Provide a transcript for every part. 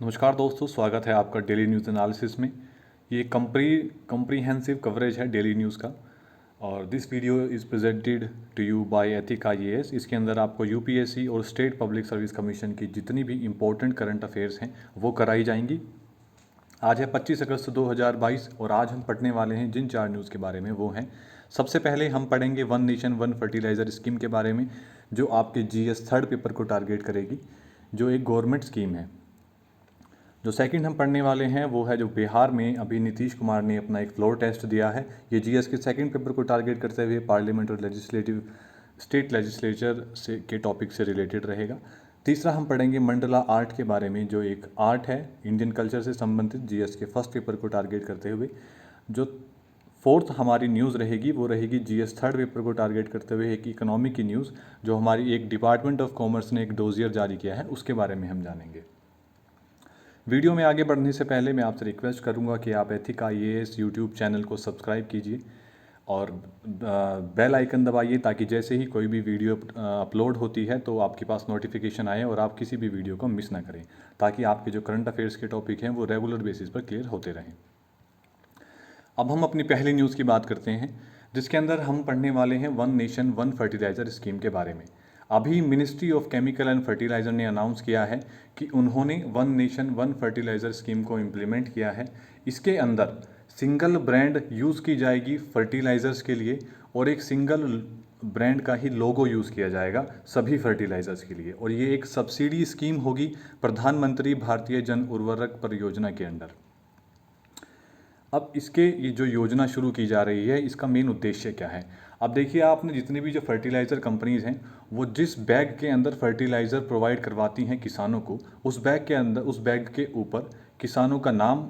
नमस्कार दोस्तों, स्वागत है आपका डेली न्यूज़ एनालिसिस में। ये कम्प्रीहेंसिव कवरेज है डेली न्यूज़ का और this video is presented to you by ethic IAS। इसके अंदर आपको यूपीएससी और स्टेट पब्लिक सर्विस कमीशन की जितनी भी इम्पोर्टेंट करंट अफेयर्स हैं वो कराई जाएंगी। आज है 25 अगस्त 2022 और आज हम पढ़ने वाले हैं जिन 4 न्यूज़ के बारे में वो हैं। सबसे पहले हम पढ़ेंगे one nation one fertiliser scheme के बारे में, जो आपके GS थर्ड पेपर को टारगेट करेगी, जो एक गवर्नमेंट स्कीम है। जो सेकंड हम पढ़ने वाले हैं वो है जो बिहार में अभी नीतीश कुमार ने अपना एक फ्लोर टेस्ट दिया है। ये GS के सेकंड पेपर को टारगेट करते हुए पार्लियामेंट और स्टेट लेजिस्लेचर से के टॉपिक से रिलेटेड रहेगा। तीसरा हम पढ़ेंगे मंडला आर्ट के बारे में, जो एक आर्ट है इंडियन कल्चर से संबंधित, GS के फर्स्ट पेपर को टारगेट करते हुए। जो फोर्थ हमारी न्यूज़ रहेगी वो रहेगी GS थर्ड पेपर को टारगेट करते हुए एक इकोनॉमी की न्यूज़, जो हमारी एक डिपार्टमेंट ऑफ कॉमर्स ने एक डोजियर जारी किया है, उसके बारे में हम जानेंगे। वीडियो में आगे बढ़ने से पहले मैं आपसे रिक्वेस्ट करूंगा कि आप एथिक IAS यूट्यूब चैनल को सब्सक्राइब कीजिए और बेल आइकन दबाइए, ताकि जैसे ही कोई भी वीडियो अपलोड होती है तो आपके पास नोटिफिकेशन आए और आप किसी भी वीडियो को मिस ना करें, ताकि आपके जो करंट अफेयर्स के टॉपिक हैं वो रेगुलर बेसिस पर क्लियर होते रहें। अब हम अपनी पहली न्यूज़ की बात करते हैं, जिसके अंदर हम पढ़ने वाले हैं one nation one fertiliser scheme के बारे में। अभी ministry of chemical and fertiliser ने अनाउंस किया है कि उन्होंने one nation one fertiliser scheme को इम्प्लीमेंट किया है। इसके अंदर सिंगल ब्रांड यूज़ की जाएगी फर्टिलाइज़र्स के लिए और एक सिंगल ब्रांड का ही लोगो यूज़ किया जाएगा सभी फर्टिलाइज़र्स के लिए, और ये एक सब्सिडी स्कीम होगी प्रधानमंत्री भारतीय जन उर्वरक परियोजना के अंडर। अब इसके ये जो योजना शुरू की जा रही है, इसका मेन उद्देश्य क्या है? अब देखिए, आपने जितनी भी जो फर्टिलाइज़र कंपनीज़ हैं, वो जिस बैग के अंदर फर्टिलाइज़र प्रोवाइड करवाती हैं किसानों को, उस बैग के अंदर, उस बैग के ऊपर किसानों का नाम,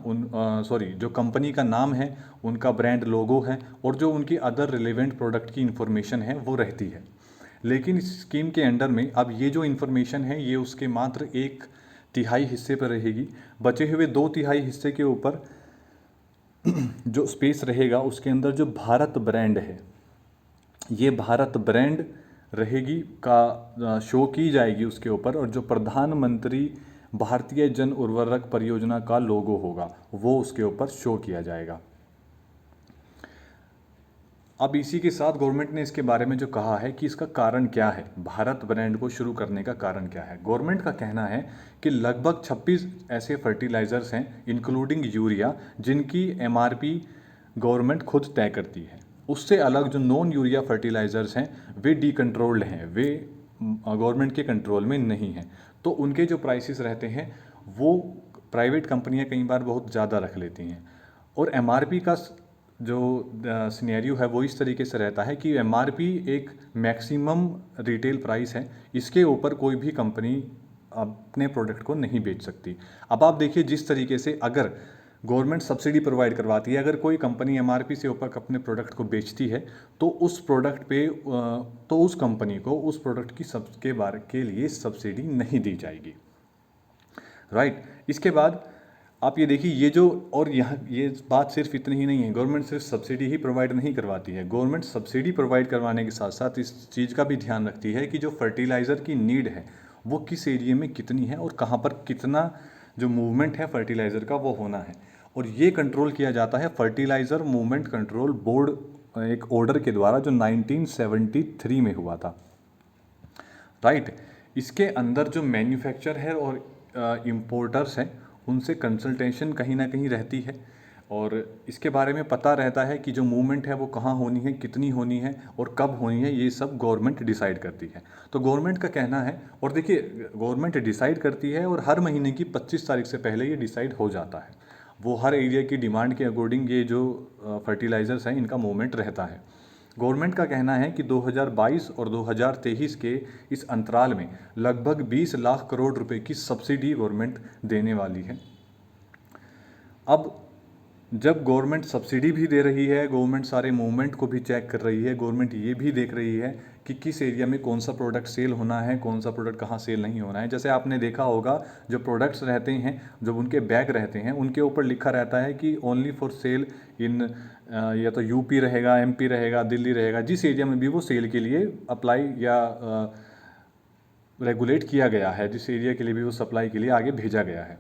जो कंपनी का नाम है, उनका ब्रांड लोगो है और जो उनकी अदर रिलेवेंट प्रोडक्ट की इन्फॉर्मेशन है वो रहती है। लेकिन इस स्कीम के अंडर में अब ये जो इन्फॉर्मेशन है ये उसके मात्र 1/3 हिस्से पर रहेगी। बचे हुए 2/3 हिस्से के ऊपर जो स्पेस रहेगा उसके अंदर जो भारत ब्रांड है, ये भारत ब्रांड रहेगी का शो की जाएगी उसके ऊपर, और जो प्रधानमंत्री भारतीय जन उर्वरक परियोजना का लोगो होगा वो उसके ऊपर शो किया जाएगा। अब इसी के साथ गवर्नमेंट ने इसके बारे में जो कहा है कि इसका कारण क्या है, भारत ब्रांड को शुरू करने का कारण क्या है। गवर्नमेंट का कहना है कि लगभग 26 ऐसे फर्टिलाइज़र्स हैं इंक्लूडिंग यूरिया, जिनकी MRP गवर्नमेंट खुद तय करती है। उससे अलग जो नॉन यूरिया फर्टिलाइज़र्स हैं वे डीकंट्रोल्ड हैं, वे गवर्नमेंट के कंट्रोल में नहीं हैं, तो उनके जो प्राइसेस रहते हैं वो प्राइवेट कंपनियां कई बार बहुत ज़्यादा रख लेती हैं। और MRP का जो सिनेरियो है वो इस तरीके से रहता है कि MRP एक मैक्सिमम रिटेल प्राइस है, इसके ऊपर कोई भी कंपनी अपने प्रोडक्ट को नहीं बेच सकती। अब आप देखिए, जिस तरीके से अगर गवर्नमेंट सब्सिडी प्रोवाइड करवाती है, अगर कोई कंपनी MRP से ऊपर अपने प्रोडक्ट को बेचती है तो उस प्रोडक्ट पे तो उस कंपनी को उस प्रोडक्ट की सब के बारे के लिए सब्सिडी नहीं दी जाएगी, राइट। इसके बाद आप ये देखिए, ये जो, और यहाँ ये बात सिर्फ इतनी ही नहीं है, गवर्नमेंट सिर्फ सब्सिडी ही प्रोवाइड नहीं करवाती है, गवर्नमेंट सब्सिडी प्रोवाइड करवाने के साथ साथ इस चीज़ का भी ध्यान रखती है कि जो फर्टिलाइज़र की नीड है वो किस एरिया में कितनी है और कहाँ पर कितना जो मूवमेंट है फर्टिलाइज़र का वो होना है, और ये कंट्रोल किया जाता है फर्टिलाइज़र मूवमेंट कंट्रोल बोर्ड, एक ऑर्डर के द्वारा जो 1973 में हुआ था, राइट। इसके अंदर जो मैन्युफैक्चर है और इम्पोर्टर्स हैं उनसे कंसल्टेशन कहीं ना कहीं रहती है, और इसके बारे में पता रहता है कि जो मूवमेंट है वो कहाँ होनी है, कितनी होनी है और कब होनी है, ये सब गवर्नमेंट डिसाइड करती है। तो गवर्नमेंट का कहना है, और देखिए गवर्नमेंट डिसाइड करती है और हर महीने की 25 तारीख से पहले ये डिसाइड हो जाता है, वो हर एरिया की डिमांड के अकॉर्डिंग ये जो फर्टिलाइज़र्स हैं इनका मूवमेंट रहता है। गवर्नमेंट का कहना है कि 2022 और 2023 के इस अंतराल में लगभग 20 लाख करोड़ रुपए की सब्सिडी गवर्नमेंट देने वाली है। अब जब गवर्नमेंट सब्सिडी भी दे रही है, गवर्नमेंट सारे मूवमेंट को भी चेक कर रही है, गवर्नमेंट ये भी देख रही है कि किस एरिया में कौन सा प्रोडक्ट सेल होना है, कौन सा प्रोडक्ट कहाँ सेल नहीं होना है। जैसे आपने देखा होगा, जो प्रोडक्ट्स रहते हैं, जब उनके बैग रहते हैं, उनके ऊपर लिखा रहता है कि ओनली फॉर सेल इन या तो यूपी रहेगा, MP रहेगा, दिल्ली रहेगा, जिस एरिया में भी वो सेल के लिए अप्लाई या रेगुलेट किया गया है, जिस एरिया के लिए भी वो सप्लाई के लिए आगे भेजा गया है।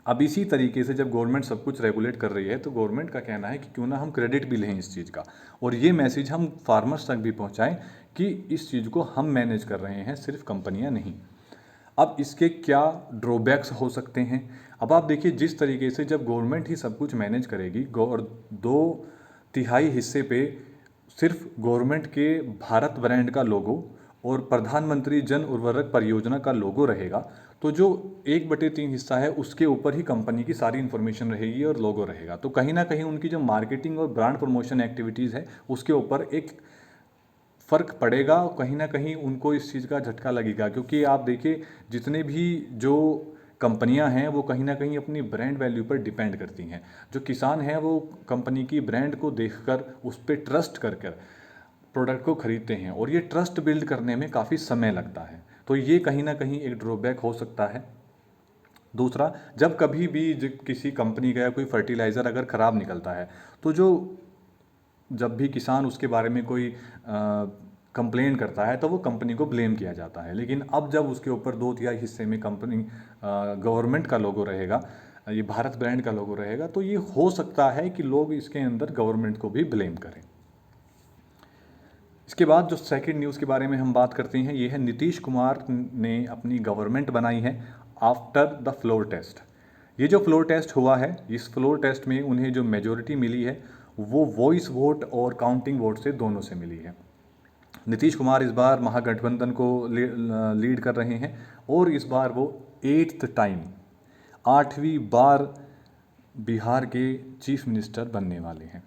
अब इसी तरीके से जब गवर्नमेंट सब कुछ रेगुलेट कर रही है तो गवर्नमेंट का कहना है कि क्यों ना हम क्रेडिट भी लें इस चीज़ का, और ये मैसेज हम फार्मर्स तक भी पहुंचाएं कि इस चीज़ को हम मैनेज कर रहे हैं, सिर्फ कंपनियां नहीं। अब इसके क्या ड्रॉबैक्स हो सकते हैं? अब आप देखिए, जिस तरीके से जब गवर्नमेंट ही सब कुछ मैनेज करेगी और 2/3 हिस्से पे सिर्फ गवर्नमेंट के भारत ब्रांड का लोगो और प्रधानमंत्री जन उर्वरक परियोजना का लोगो रहेगा, तो जो 1/3 हिस्सा है उसके ऊपर ही कंपनी की सारी इन्फॉर्मेशन रहेगी और लोगो रहेगा। तो कहीं ना कहीं उनकी जो मार्केटिंग और ब्रांड प्रमोशन एक्टिविटीज़ है उसके ऊपर एक फ़र्क पड़ेगा, और कहीं ना कहीं उनको इस चीज़ का झटका लगेगा। क्योंकि आप देखिए, जितने भी जो कंपनियां हैं वो कहीं ना कहीं अपनी ब्रांड वैल्यू पर डिपेंड करती हैं। जो किसान हैं वो कंपनी की ब्रांड को देखकर उस पर ट्रस्ट कर कर प्रोडक्ट को खरीदते हैं, और ये ट्रस्ट बिल्ड करने में काफ़ी समय लगता है। तो ये कहीं ना कहीं एक ड्रॉबैक हो सकता है। दूसरा, जब कभी भी किसी कंपनी का या कोई फर्टिलाइज़र अगर ख़राब निकलता है, तो जो जब भी किसान उसके बारे में कोई कंप्लेन करता है तो वो कंपनी को ब्लेम किया जाता है। लेकिन अब जब उसके ऊपर 2/3 हिस्से में कंपनी गवर्नमेंट का लोगो रहेगा, ये भारत ब्रांड का लोगो रहेगा, तो ये हो सकता है कि लोग इसके अंदर गवर्नमेंट को भी ब्लेम करें। इसके बाद जो सेकंड न्यूज़ के बारे में हम बात करते हैं, ये है नीतीश कुमार ने अपनी गवर्नमेंट बनाई है आफ्टर द फ्लोर टेस्ट। ये जो फ्लोर टेस्ट हुआ है, इस फ्लोर टेस्ट में उन्हें जो मेजॉरिटी मिली है वो वॉइस वोट और काउंटिंग वोट से दोनों से मिली है। नीतीश कुमार इस बार महागठबंधन को लीड कर रहे हैं, और इस बार वो 8th टाइम 8वीं बार बिहार के चीफ मिनिस्टर बनने वाले हैं।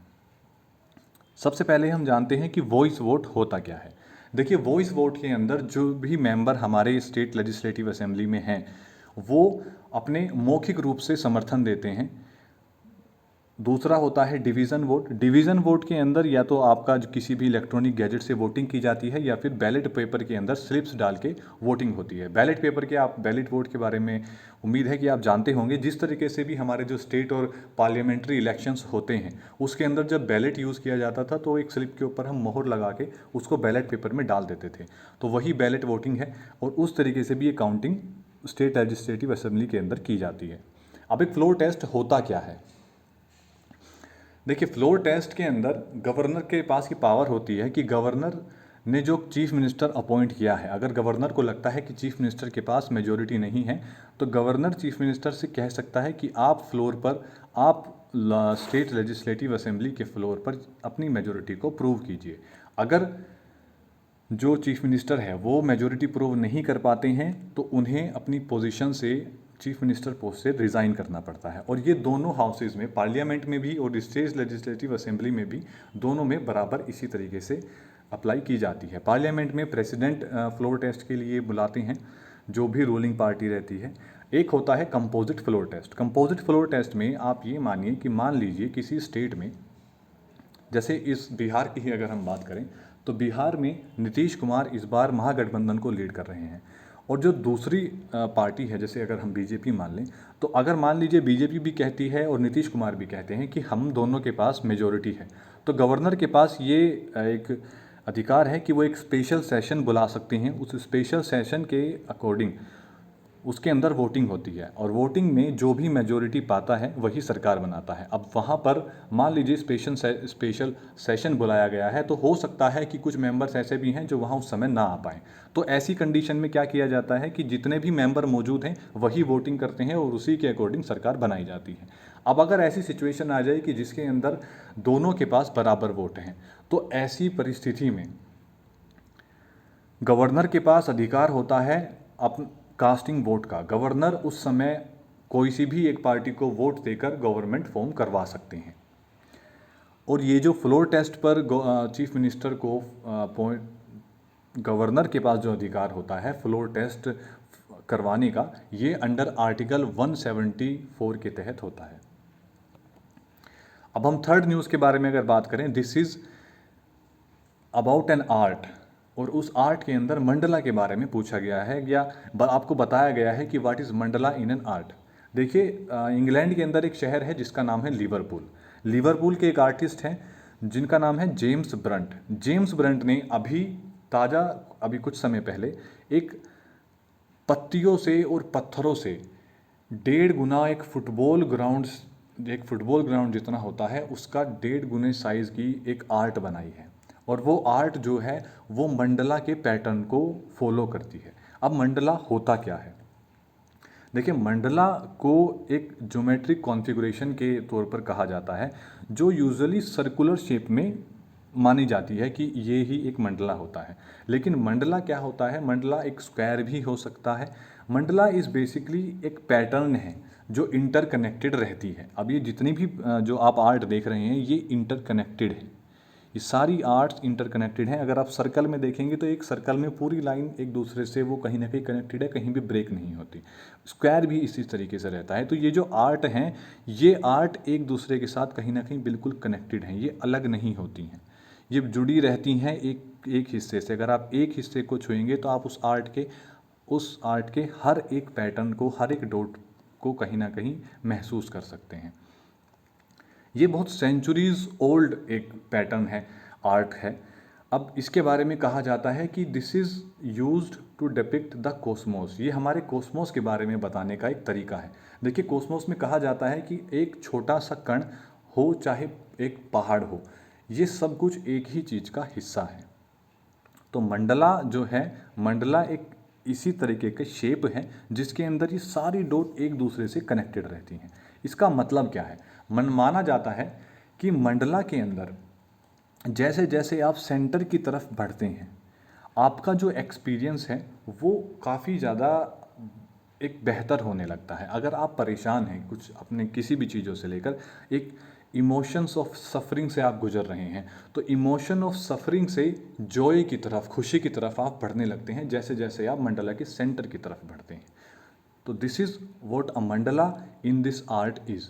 सबसे पहले हम जानते हैं कि वॉइस वोट होता क्या है। देखिए, वॉइस वोट के अंदर जो भी मेंबर हमारे स्टेट लेजिस्लेटिव असेंबली में हैं वो अपने मौखिक रूप से समर्थन देते हैं। दूसरा होता है डिवीज़न वोट। डिवीज़न वोट के अंदर या तो आपका जो किसी भी इलेक्ट्रॉनिक गैजेट से वोटिंग की जाती है, या फिर बैलेट पेपर के अंदर स्लिप्स डाल के वोटिंग होती है। बैलेट पेपर के आप बैलेट वोट के बारे में उम्मीद है कि आप जानते होंगे। जिस तरीके से भी हमारे जो स्टेट और पार्लियामेंट्री इलेक्शंस होते हैं उसके अंदर जब बैलेट यूज़ किया जाता था तो एक स्लिप के ऊपर हम मोहर लगा के उसको बैलेट पेपर में डाल देते थे, तो वही बैलेट वोटिंग है। और उस तरीके से भी ये काउंटिंग स्टेट लेजिस्लेटिव असेंबली के अंदर की जाती है। अब एक फ्लोर टेस्ट होता क्या है? देखिए, फ्लोर टेस्ट के अंदर गवर्नर के पास की पावर होती है कि गवर्नर ने जो चीफ मिनिस्टर अपॉइंट किया है, अगर गवर्नर को लगता है कि चीफ मिनिस्टर के पास मेजॉरिटी नहीं है, तो गवर्नर चीफ मिनिस्टर से कह सकता है कि आप फ्लोर पर, आप स्टेट लेजिस्लेटिव असेंबली के फ्लोर पर अपनी मेजॉरिटी को प्रूव कीजिए। अगर जो चीफ मिनिस्टर है वो मेजॉरिटी प्रूव नहीं कर पाते हैं तो उन्हें अपनी पोजीशन से, चीफ मिनिस्टर पोस्ट से रिज़ाइन करना पड़ता है। और ये दोनों हाउसेज में, पार्लियामेंट में भी और स्टेट लेजिस्लेटिव असेंबली में भी, दोनों में बराबर इसी तरीके से अप्लाई की जाती है। पार्लियामेंट में प्रेसिडेंट फ्लोर टेस्ट के लिए बुलाते हैं जो भी रूलिंग पार्टी रहती है। एक होता है composite floor test. Composite floor test में आप ये मानिए कि मान लीजिए किसी स्टेट में, जैसे इस बिहार की ही अगर हम बात करें, तो बिहार में नीतीश कुमार इस बार महागठबंधन को लीड कर रहे हैं, और जो दूसरी पार्टी है, जैसे अगर हम बीजेपी मान लें, तो अगर मान लीजिए बीजेपी भी कहती है और नीतीश कुमार भी कहते हैं कि हम दोनों के पास मेजॉरिटी है, तो गवर्नर के पास ये एक अधिकार है कि वो एक स्पेशल सेशन बुला सकते हैं। उस स्पेशल सेशन के अकॉर्डिंग उसके अंदर वोटिंग होती है, और वोटिंग में जो भी मेजॉरिटी पाता है वही सरकार बनाता है। अब वहाँ पर मान लीजिए स्पेशल सेशन बुलाया गया है, तो हो सकता है कि कुछ मेंबर्स ऐसे भी हैं जो वहाँ उस समय ना आ पाएँ। तो ऐसी कंडीशन में क्या किया जाता है कि जितने भी मेंबर मौजूद हैं वही वोटिंग करते हैं, और उसी के अकॉर्डिंग सरकार बनाई जाती है। अब अगर ऐसी सिचुएशन आ जाए कि जिसके अंदर दोनों के पास बराबर वोट हैं, तो ऐसी परिस्थिति में गवर्नर के पास अधिकार होता है कास्टिंग वोट का। गवर्नर उस समय कोई सी भी एक पार्टी को वोट देकर गवर्नमेंट फॉर्म करवा सकते हैं। और ये जो फ्लोर टेस्ट पर चीफ मिनिस्टर को गवर्नर के पास जो अधिकार होता है फ्लोर टेस्ट करवाने का, ये अंडर आर्टिकल 174 के तहत होता है। अब हम थर्ड न्यूज़ के बारे में अगर बात करें, this is about an art, और उस आर्ट के अंदर मंडला के बारे में पूछा गया है, या आपको बताया गया है कि what is Mandla in an art. देखिए, इंग्लैंड के अंदर एक शहर है जिसका नाम है लिवरपूल। लिवरपूल के एक आर्टिस्ट हैं जिनका नाम है जेम्स ब्रंट। जेम्स ब्रंट ने अभी कुछ समय पहले एक पत्तियों से और पत्थरों से 1.5 गुना एक फुटबॉल ग्राउंड जितना होता है उसका 1.5 गुने साइज़ की एक आर्ट बनाई है। और वो आर्ट जो है वो मंडला के पैटर्न को फॉलो करती है। अब मंडला होता क्या है? देखिए, मंडला को एक ज्योमेट्रिक कॉन्फ़िगरेशन के तौर पर कहा जाता है, जो यूजुअली सर्कुलर शेप में मानी जाती है कि ये ही एक मंडला होता है। लेकिन मंडला क्या होता है? मंडला एक स्क्वायर भी हो सकता है। मंडला इज़ बेसिकली एक पैटर्न है जो इंटरकनेक्टेड रहती है। अब ये जितनी भी जो आप आर्ट देख रहे हैं ये इंटरकनेक्टेड है। ये सारी आर्ट्स इंटरकनेक्टेड हैं। अगर आप सर्कल में देखेंगे तो एक सर्कल में पूरी लाइन एक दूसरे से वो कहीं ना कहीं कनेक्टेड है, कहीं भी ब्रेक नहीं होती। स्क्वायर भी इसी तरीके से रहता है। तो ये जो आर्ट हैं, ये आर्ट एक दूसरे के साथ कहीं ना कहीं बिल्कुल कनेक्टेड हैं, ये अलग नहीं होती हैं, ये जुड़ी रहती हैं एक एक हिस्से से। अगर आप एक हिस्से को छुएंगे तो आप उस आर्ट के हर एक पैटर्न को, हर एक डॉट को कहीं ना कहीं महसूस कर सकते हैं। ये बहुत सेंचुरीज ओल्ड एक पैटर्न है, आर्ट है। अब इसके बारे में कहा जाता है कि this is used to depict the cosmos. ये हमारे कॉस्मोस के बारे में बताने का एक तरीका है। देखिए, कॉस्मोस में कहा जाता है कि एक छोटा सा कण हो चाहे एक पहाड़ हो, ये सब कुछ एक ही चीज़ का हिस्सा है। तो मंडला जो है, मंडला एक इसी तरीके के शेप है जिसके अंदर ये सारी डॉट एक दूसरे से कनेक्टेड रहती हैं। इसका मतलब क्या है? माना जाता है कि मंडला के अंदर जैसे जैसे आप सेंटर की तरफ बढ़ते हैं, आपका जो एक्सपीरियंस है वो काफ़ी ज़्यादा एक बेहतर होने लगता है। अगर आप परेशान हैं कुछ अपने किसी भी चीज़ों से लेकर, एक इमोशंस ऑफ सफरिंग से आप गुजर रहे हैं, तो इमोशन ऑफ सफरिंग से जॉय की तरफ, खुशी की तरफ आप बढ़ने लगते हैं जैसे जैसे आप मंडला के सेंटर की तरफ बढ़ते हैं। तो this is what a Mandla in this art is.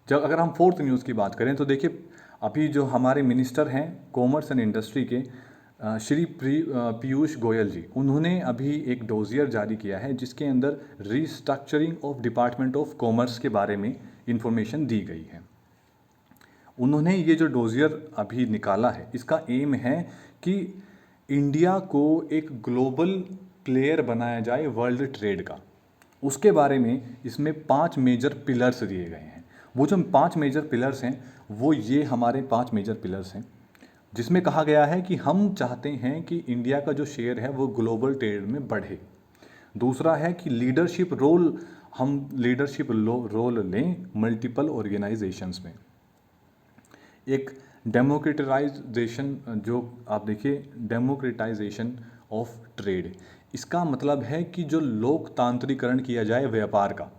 जब अगर हम फोर्थ न्यूज़ की बात करें तो देखिए, अभी जो हमारे मिनिस्टर हैं कॉमर्स एंड इंडस्ट्री के श्री पीयूष गोयल जी, उन्होंने अभी एक डोजियर जारी किया है जिसके अंदर restructuring of department of commerce के बारे में इंफॉर्मेशन दी गई है। उन्होंने ये जो डोजियर अभी निकाला है, इसका एम है कि इंडिया को एक ग्लोबल प्लेयर बनाया जाए वर्ल्ड ट्रेड का। उसके बारे में इसमें 5 मेजर पिलर्स दिए गए हैं। वो जो 5 मेजर पिलर्स हैं वो ये हमारे 5 मेजर पिलर्स हैं, जिसमें कहा गया है कि हम चाहते हैं कि इंडिया का जो शेयर है वो ग्लोबल ट्रेड में बढ़े। दूसरा है कि हम लीडरशिप रोल लें मल्टीपल ऑर्गेनाइजेशंस में। एक डेमोक्रेटाइजेशन, जो आप देखिए डेमोक्रेटाइजेशन ऑफ ट्रेड, इसका मतलब है कि जो लोकतांत्रिकरण किया जाए व्यापार का।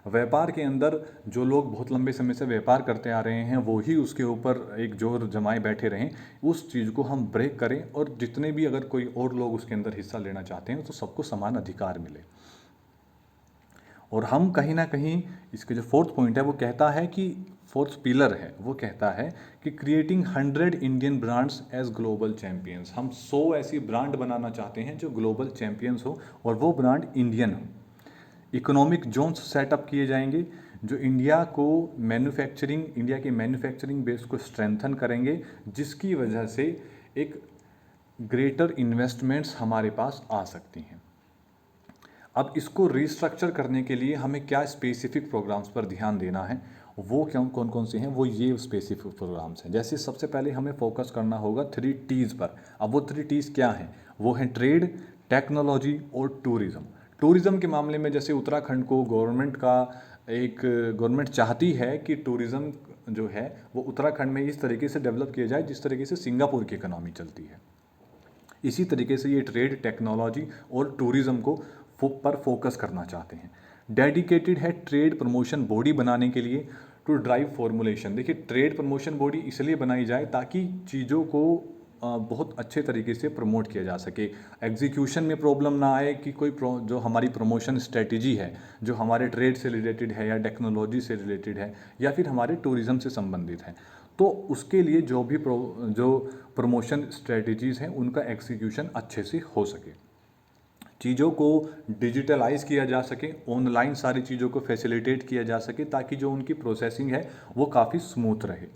व्यापार के अंदर जो लोग बहुत लंबे समय से व्यापार करते आ रहे हैं वो ही उसके ऊपर एक जोर जमाए बैठे रहें, उस चीज़ को हम ब्रेक करें और जितने भी अगर कोई और लोग उसके अंदर हिस्सा लेना चाहते हैं तो सबको समान अधिकार मिले। और हम कहीं ना कहीं इसके जो फोर्थ पॉइंट है वो कहता है कि फोर्थ पिलर है वो कहता है कि creating 100 Indian brands as global champions. हम 100 ऐसी ब्रांड बनाना चाहते हैं जो ग्लोबल चैंपियंस हो और वो ब्रांड इंडियन हो। इकोनॉमिक जोन्स सेटअप किए जाएंगे जो इंडिया के मैन्युफैक्चरिंग बेस को स्ट्रेंथन करेंगे, जिसकी वजह से एक ग्रेटर इन्वेस्टमेंट्स हमारे पास आ सकती हैं। अब इसको रीस्ट्रक्चर करने के लिए हमें क्या स्पेसिफिक प्रोग्राम्स पर ध्यान देना है, वो कौन कौन से हैं, वो ये स्पेसिफिक प्रोग्राम्स हैं। जैसे सबसे पहले हमें फोकस करना होगा 3 टीज़ पर। अब वो 3 टीज़ क्या हैं? वो हैं ट्रेड, टेक्नोलॉजी और टूरिज़्म। टूरिज़्म के मामले में जैसे उत्तराखंड को गवर्नमेंट चाहती है कि टूरिज़्म जो है वो उत्तराखंड में इस तरीके से डेवलप किया जाए जिस तरीके से सिंगापुर की इकोनॉमी चलती है। इसी तरीके से ये ट्रेड, टेक्नोलॉजी और टूरिज़्म को पर फोकस करना चाहते हैं। डेडिकेटेड है ट्रेड प्रमोशन बॉडी बनाने के लिए टू ड्राइव फॉर्मुलेशन। देखिए, ट्रेड प्रमोशन बॉडी इसलिए बनाई जाए ताकि चीज़ों को बहुत अच्छे तरीके से प्रमोट किया जा सके, एग्जीक्यूशन में प्रॉब्लम ना आए कि जो हमारी प्रमोशन स्ट्रेटजी है जो हमारे ट्रेड से रिलेटेड है या टेक्नोलॉजी से रिलेटेड है या फिर हमारे टूरिज़्म से संबंधित है, तो उसके लिए जो प्रमोशन स्ट्रेटजीज़ हैं उनका एग्जीक्यूशन अच्छे से हो सके, चीज़ों को डिजिटलाइज़ किया जा सके, ऑनलाइन सारी चीज़ों को फैसिलिटेट किया जा सके ताकि जो उनकी प्रोसेसिंग है वो काफ़ी स्मूथ रहे।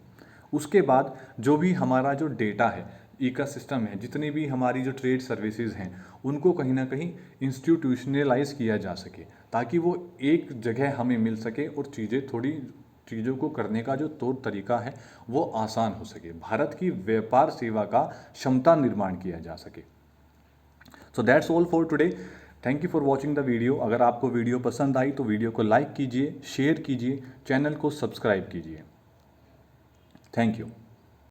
उसके बाद जो भी हमारा जो डेटा है, इकोसिस्टम है, जितनी भी हमारी जो ट्रेड सर्विसेज हैं, उनको कहीं ना कहीं इंस्टीट्यूशनलाइज किया जा सके, ताकि वो एक जगह हमें मिल सके और चीज़ों को करने का जो तौर तरीका है वो आसान हो सके, भारत की व्यापार सेवा का क्षमता निर्माण किया जा सके। So that's all for today. Thank you for watching the video. अगर आपको वीडियो पसंद आई तो वीडियो को लाइक कीजिए, शेयर कीजिए, चैनल को सब्सक्राइब कीजिए। Thank you.